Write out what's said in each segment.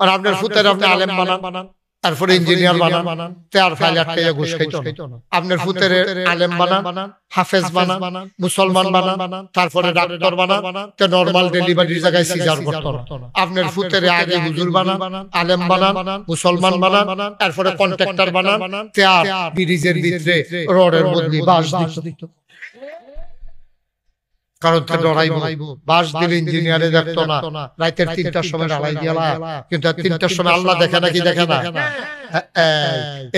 আর আপনার ফুতের আপনি আলেম বানান, তারপরে ইঞ্জিনিয়ার বানান, আর ফাইল আটকাইয়া ঘুষ খাইতো না। আপনার ফুতের আলেম বানান, হাফেজ বানান, মুসলমান বানান, তারপরে ডাক্তার বানান, তে নরমাল ডেলিভারির জায়গায় সিজার করতো না। আপনার ফুতের আগে হুজুর বানান, আলেম বানান, মুসলমান বানান, তারপরে কন্ট্রাক্টর বানান, তে আর ব্রিজের ভিতরে রডের বদলি বাঁশ দিত। কারণ তা ডরাইবো, বাঁশ দিলে ইঞ্জিনিয়ারে দেখতো না, রাতের 3টার সময় ঢালাই দিয়ালা, কিন্তু 3টার সময় আল্লাহ দেখে নাকি দেখে না?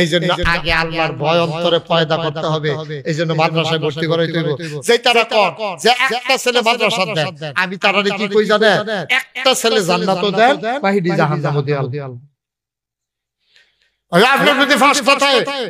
এই জন্য আগে আল্লাহর ভয় অন্তরে পয়দা করতে হবে। এই জন্য মাদ্রাসায় ভর্তি করাইতে হইব। যে তারা কর যে একটা ছেলে মাদ্রাসা দেন, আমি তারারে কি কই জানেন? একটা ছেলে জান্নাতও দেন, বাহিদি জাহান্নামও দেন। আপনার যদি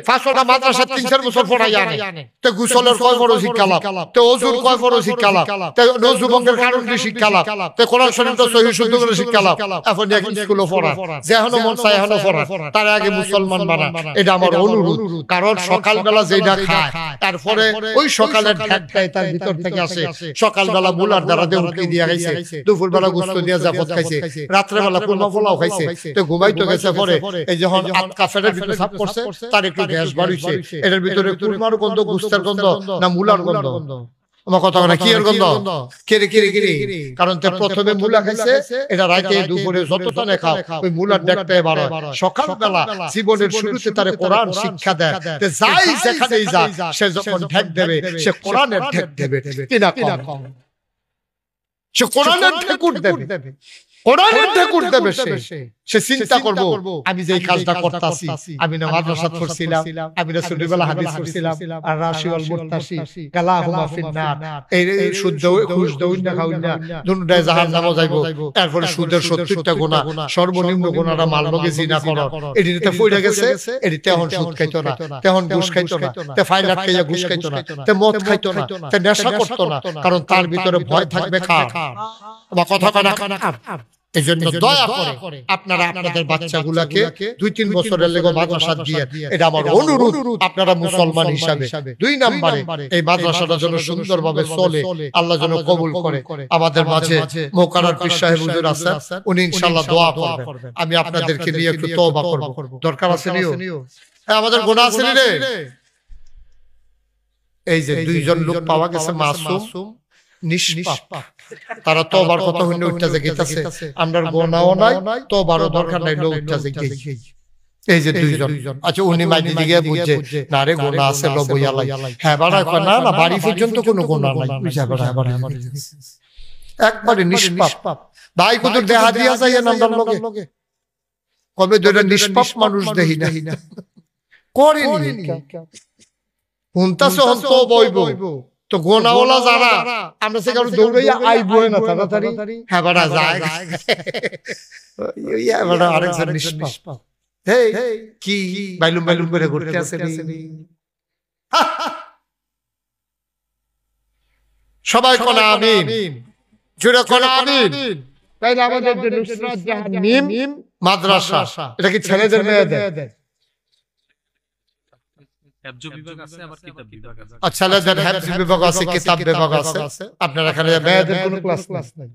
ফাঁসটা মাদ্রাসা 3-4 বছর পড়াই আনে, তো গুসলের কয় বড় শিক্ষা লাভ, তো ওজুর কয় বড় শিক্ষা লাভ, তো নজুবঙ্গের কারণ কি শিক্ষা লাভ, তো কোরআন শরীফ তো সহিহ শুদ্ধ করে শিক্ষা লাভ। এখন এখন স্কুলে পড়া যে এখনো মন চায় এখনো পড়া, তার আগে মুসলমান বানা, এটা আমার অনুরোধ। কারণ সকালবেলা যেটা খায় তারপরে ওই সকালের ঢাকটাই তার ভিতর থেকে আসে। সকালবেলা মুলার দ্বারা দিয়ে উঠকি দিয়ে খাইছে, দুপুরবেলা গোস্ত দিয়ে জাফত খাইছে, রাত্রেবেলা কুরমা পোলাও খাইছে, তো ঘুমাইতে গেছে পরে এই যখন ফেটের ভিতরে সাফ করছে, তার একটু গ্যাস বাড়িছে, এটার ভিতরে কুরমার গন্ধ, গুস্তার গন্ধ না মুলার গন্ধ? আমার কথা না কি এর গন্ধ? কেরে কেরে কেরে, কারণ তে প্রথমে মুলা খাইছে, এটা রাতে দুপুরে যতটা না খাও ওই মুলার ডাকটাই বাড়ে। সকালবেলা জীবনের শুরুতে তারে কোরআন শিক্ষা দেয়, তে যাই যেখানেই যা সে যখন ঢেক দেবে সে কোরআনের ঢেক দেবে, কিনা কম সে কোরআনের ঢেকুর দেবে, কোরআনের ঢেকুর দেবে। সে চিন্তা করব আমি যে কাজটা করতেছি, আমি না মাদ্রাসা পড়ছিলাম, আমি না ছোটবেলা হাদিস পড়ছিলাম, আর রাশি ওয়াল মুরতাসি কালাহুমা ফিন্নার, এই শুদ্ধ ঘুষ দউন না খাউন না দুনটায় জাহান্নামে যাইবো। তারপরে সুদের 70টা গুনাহ, সর্বনিম্ন গুনাহটা মাল লগে জিনা করো, এডিতে পড়ে গেছে, এডিতে এখন সুদ খাইতো না, তখন ঘুষ খাইতো না, তে ফাইল আটকাইয়া ঘুষ খাইতো না, তে মদ খাইতো না, তে নেশা করতো না, কারণ তার ভিতরে ভয় থাকবে কার? বা কথা কানা। এই জন্য দয়া করে আপনারা আপনাদের বাচ্চাগুলোকে 2-3 বছরের লেগে মাদ্রাসা দিয়ে, এটা আমার অনুরোধ আপনারা মুসলমান হিসাবে। 2 নম্বরে এই মাদ্রাসাটা যেন সুন্দরভাবে চলে, আল্লাহ যেন কবুল করে। আমাদের মাঝে মোকাররর পীর সাহেব হুজুর আছেন, উনি ইনশাআল্লাহ দোয়া করবেন। আমি আপনাদেরকে নিয়ে একটু তওবা করব, দরকার আছে নিও, আমাদের গুনাহ আছে রে। এই যে 2 জন লোক পাওয়া গেছে মাসুম নিষ্পাপ, তারা তওবার কথা হইলে উঠতে যাইতেছে, আমরার গুনাহও নাই, তওবারও দরকার নাই, লোক উঠতে যাইতেছে। এই যে 2 জন, আচ্ছা উনি মাইদি দিকে বুঝে না রে গুনাহ আছে লো বইয়ালাই, হ্যাঁ বাড়া কয় না না বাড়ি পর্যন্ত কোনো গুনাহ নাই, বুঝা বাড়া একবারে নিষ্পাপ। ভাই কুতুর দেহা দিয়া যায় নামদার লগে কবে দুইটা নিষ্পাপ মানুষ দেহি না করেনি হুনতাছে হন তো বইবো, তো গোনাওয়ালা যারা আমরা সে কারো দৌড়াইয়া আইবো না তাড়াতাড়ি, হ্যাঁ বাড়া যায় ইয়া বাড়া আরেকজন নিষ্পাপ, হেই কি বাইলুম বাইলুম করে ঘুরতে আছে সবাই কোন আমিন, জোরে কোন আমিন। তাই না আমাদের যে নুসরাত জাহান মিম মাদ্রাসা, এটা কি ছেলেদের মেয়েদের? ছেলেদের হেফজ বিভাগ আছে, কিতাব বিভাগ আছে, আপনার এখানে মেয়েদের কোনো ক্লাস নাই।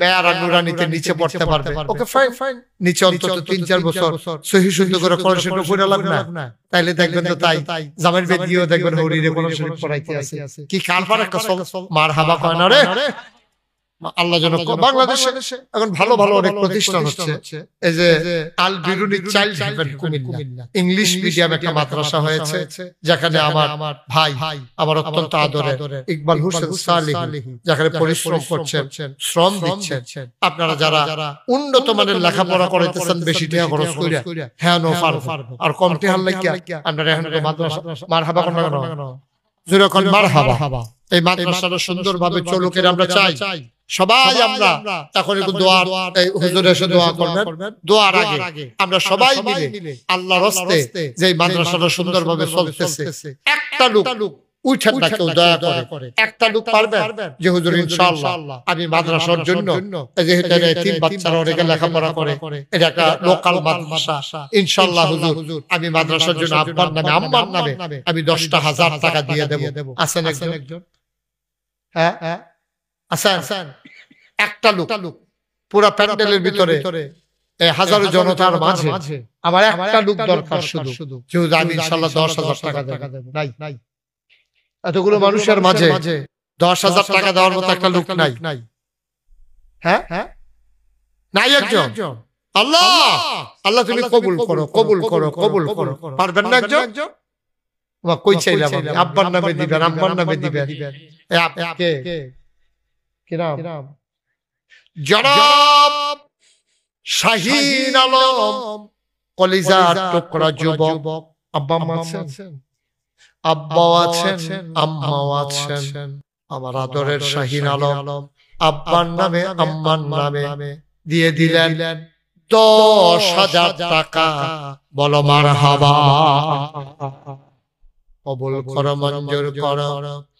মেয়েরা নুরানিতে নিচে পড়তে পারবে, ওকে ফাইন, নিচে অন্তত 3-4 বছর সহিহ শুদ্ধ করে কোরআন শরীফ পড়া লাগবে না, তাইলে দেখবেন তো তাই জামের বেদিও দেখবেন হরিরে কোরআন শরীফ পড়াইতে আছে। কি কাল পারে কসম মারহাবা কয় না রে। আল্লাহ যেন বাংলাদেশে এখন ভালো ভালো অনেক প্রতিষ্ঠান হচ্ছে, এই যে Al Biruni child haven Comilla English medium একটা মাদ্রাসা হয়েছে, যেখানে আমার ভাই আমার অত্যন্ত আদরের ইকবাল হোসেন সালেহী যেখানে পরিশ্রম করছেন, শ্রম দিচ্ছেন। আপনারা যারা উন্নত মানের লেখাপড়া করাইতেছেন বেশি টাকা খরচ কইরা, হ্যাঁ নো পারবো, আর কম টাকা লাগিয়া আপনারা এখন মাদ্রাসা মারহাবা কোন না কেন জোরে কোন মারহাবা। এই মাদ্রাসাটা সুন্দরভাবে চলুক এর আমরা চাই। সবাই আমরা তখন একটু দোয়া, হুজুর এসে দোয়া করবেন, দোয়ার আগে আমরা সবাই মিলে আল্লাহর রাস্তে যে মাদ্রাসাটা সুন্দরভাবে চলতেছে, একটা লোক উঠেন না কেউ দয়া করে, একটা লোক পারবেন যে হুজুর ইনশাআল্লাহ আমি মাদ্রাসার জন্য যেহেতু 3 বাচ্চারা ওরে লেখাপড়া করে, এটা একটা লোকাল মাদ্রাসা, ইনশাআল্লাহ হুজুর আমি মাদ্রাসার জন্য আব্বার নামে আম্মার নামে আমি 10,000 টাকা দিয়ে দেব। আছেন একজন? হ্যাঁ আছেন? একটা লোক পুরা প্যান্ডেলের ভিতরে এই হাজারো জনতার মাঝে আমার একটা লোক দরকার শুধু, যেহেতু আমি ইনশাল্লাহ 10,000 টাকা দেব। নাই, এতগুলো মানুষের মাঝে 10,000 টাকা দেওয়ার মতো একটা লোক নাই। হ্যাঁ, নাই একজন। আল্লাহ আল্লাহ তুমি কবুল করো, কবুল করো, কবুল করো। পারবেন না একজন? কই চাইলাম আমি, আব্বার নামে দিবেন, আম্মার নামে দিবেন। জনাব শাহীন আলম, কলিজার টুকরা যুবক। আব্বা আম্মা আছেন? আব্বাও আছেন, আম্মাও আছেন। আমার আদরের শাহীন আলম আব্বার নামে আম্মার নামে দিয়ে দিলেন 10,000 টাকা। বলো মারহাবা। কবুল করো, মঞ্জুর করো,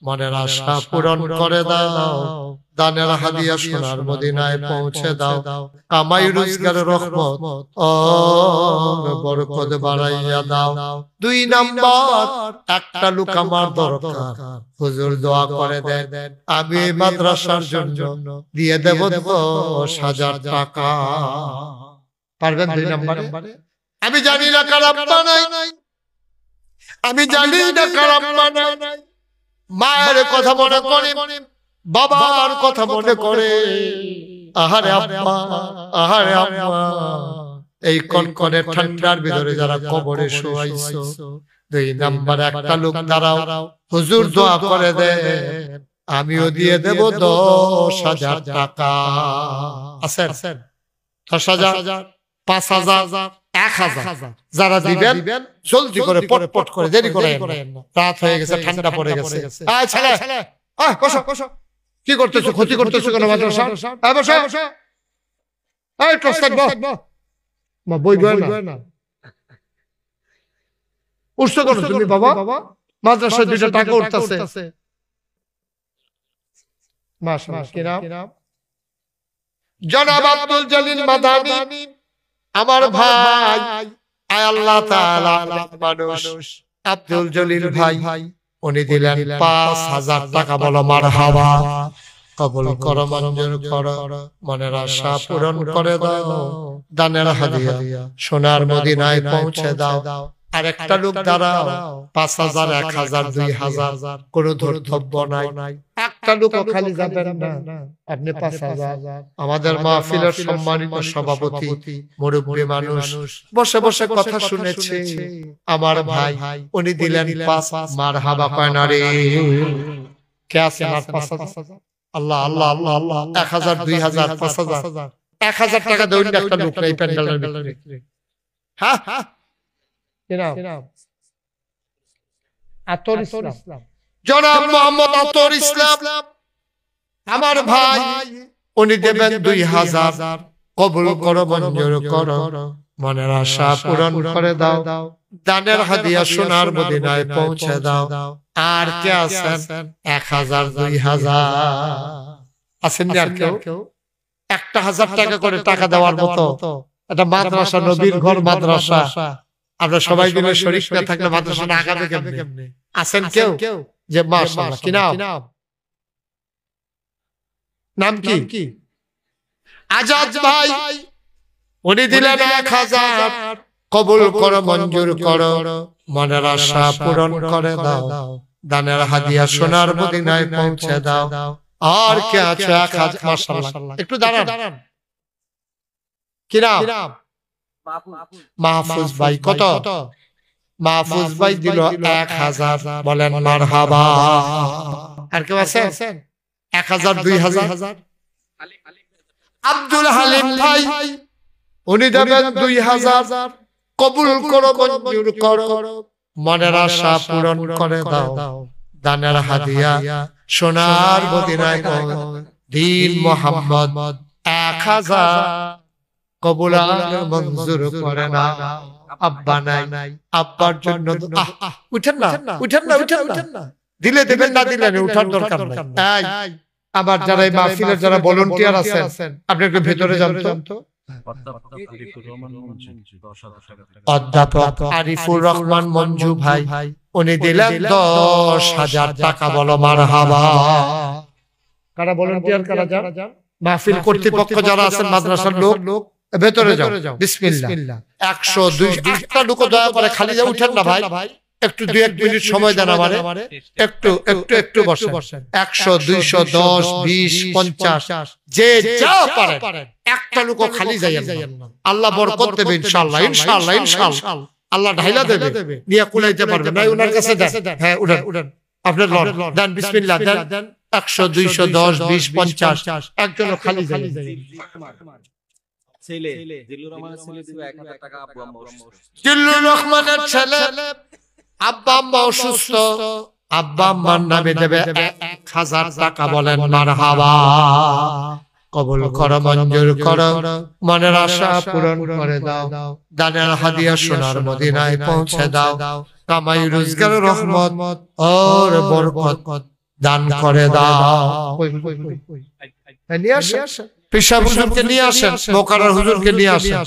মনের আশা পূরণ করে দাও। দানের হাদিয়া সোনার মদিনায় পৌঁছে দাও। কামাই রোজগারের রহমত ও বরকত বাড়াইয়া দাও। 2 নাম্বার, একটা লোক আমার দরকার, হুজুর দোয়া করে দেন, আমি মাদ্রাসার জন্য দিয়ে দেব 10,000 টাকা। পারবেন 2 নাম্বারে? আমি জানি না কার আব্বা নাই, আমি জানি না কার আম্মা নাই। মায়ের কথা মনে করে, বাবার কথা মনে করে, আহারে আব্বা, আহারে আম্মা। এই কনকনে ঠান্ডার ভিতরে যারা কবরে শোয়াইছো, 2 নাম্বার একটা লোক দাঁড়াও, হুজুর দোয়া করে দেন, আমিও দিয়ে দেব 10,000 টাকা। আছেন? 10,000, 5,000, 1,000 যারা দিবেন জলদি করে, পটপট করে, দেরি করে। রাত হয়ে গেছে, ঠান্ডা পড়ে গেছে। আয় ছেলে, বসো। কি করতেছো? ক্ষতি করতেছো কেন মাদ্রাসা? বসো। এই টস্টার বই না উঠছো কেন তুমি বাবা? মাদ্রাসায় 2টা টাকা উঠতেছে। মাশাআল্লাহ। কি নাম? জনাব আব্দুল জলিল মাদানী, আমার ভাই। আয় আল্লাহ তাআলা মানুষ আব্দুল জলিল ভাই, উনি দিলেন 5,000 টাকা। বলো মারহাবা। কবুল করো, মঞ্জুর করো, মনের আশা পূরণ করে দাও। দানের হাদিয়া সোনার মদিনায় পৌঁছে দাও। আর একটা লোক দাঁড়াও, 5,000, 1,000, 2,000, কোনো ধর্তব্য নাই। একটা লোক খালি যাবেন না, আপনি 5,000। আমাদের মাহফিলের সম্মানিত সভাপতি, মুরব্বী মানুষ, বসে বসে কথা শুনেছে আমার ভাই, উনি দিলেন 5। মারহাবা কয় না রে? কে আছে আর 5,000? আল্লাহ আল্লাহ আল্লাহ আল্লাহ। 1,000, 2,000, 5,000, 1,000 টাকা দেন একটা লোক নাই প্যান্ডেলের ভিতরে। হ্যাঁ, আতর ইসলাম, জনাব মোহাম্মদ আতর ইসলাম আমার ভাই, উনি দেবেন 2,000। কবুল করো, মঞ্জুর করো, মনের আশা পূরণ করে দাও। দানের হাদিয়া সোনার মদিনায় পৌঁছে দাও। আর কে আছেন? 1,000, 2,000 আছেন? আর কেউ? 1,000 টাকা করে টাকা দেওয়ার মতো একটা মাদ্রাসা, নবীর ঘর মাদ্রাসা। আমরা সবাই মিলে শরীক না থাকলে মাদ্রাসাটা আগাবে কেমনে? আছেন কেউ? যে মাশাআল্লাহ। কি নাম কি? আজাদ ভাই, উনি দিলেন 1,000। কবুল করো, মঞ্জুর করো, মনের আশা পূরণ করে দাও। দানের হাদিয়া সোনার মদিনায় পৌঁছে দাও। আর কে আছে? 1,000। মাশাআল্লাহ। একটু দাঁড়ান। কি নাম? মাহফুজ ভাই। কত? মাহফুজ ভাই দিল 1,000। বলেন মারহাবা। আর কেউ আছেন? 1,000, 2,000। আব্দুল হালিম ভাই, উনি দেবেন 2,000। কবুল করো, মঞ্জুর করো, মনের আশা পূরণ করে দাও। দানের হাদিয়া সোনার মদিনায় দিন মোহাম্মদ 1,000। কবুল মঞ্জুর করে না। আব্বা নাই, আব্বার জন্য উঠেন না। দিলে দেবেন, না দিলে উঠার দরকার নাই। আবার যারা এই মাহফিলের যারা ভলান্টিয়ার আছেন, আপনি একটু ভেতরে যান তো। অধ্যাপক আরিফুর রহমান মঞ্জু ভাই, উনি দিলেন 10,000 টাকা। বলো মারহাবা। কারা ভলান্টিয়ার? কারা যান? মাহফিল কর্তৃপক্ষ যারা আছেন, মাদ্রাসার লোক, ভেতরে যাও বিসমিল্লাহ 100 200 একটা লোক দয়া করে খালি যা উঠেন না ভাই একটু 2-1 মিনিট সময় দেন আমারে একটু বসেন 100 200 10 20 50 যে যা পারেন একটা লোক খালি যাইয়েন না আল্লাহ বরকত দেবে ইনশাআল্লাহ ইনশাআল্লাহ ইনশাআল্লাহ আল্লাহ ঢাইলা দেবে নিয়ে কুলাইতে পারবে না ওনার কাছে দেন হ্যাঁ উঠেন আপনার লর্ড দেন বিসমিল্লাহ দেন 100 200 10 20 50 একজন খালি যাইয়েন ছেলে জিল্লুর রহমানের ছেলে দিবে 1000 টাকা আব্বু আম্মা অসুস্থ জিল্লুর রহমানের ছেলে আব্বা আম্মা অসুস্থ আব্বা আম্মার নামে দেবে 1000 টাকা বলেন মারহাবা কবুল করো মঞ্জুর করো মনের আশা পূরণ করে দাও দানের হাদিয়া সোনার মদিনায় পৌঁছে দাও কামাই রোজগার রহমত আর বরকত দান করে দাও নিয়ে আসেন পেশা হুজুরকে নিয়ে আসেন মোকাররম হুজুরকে নিয়ে আসেন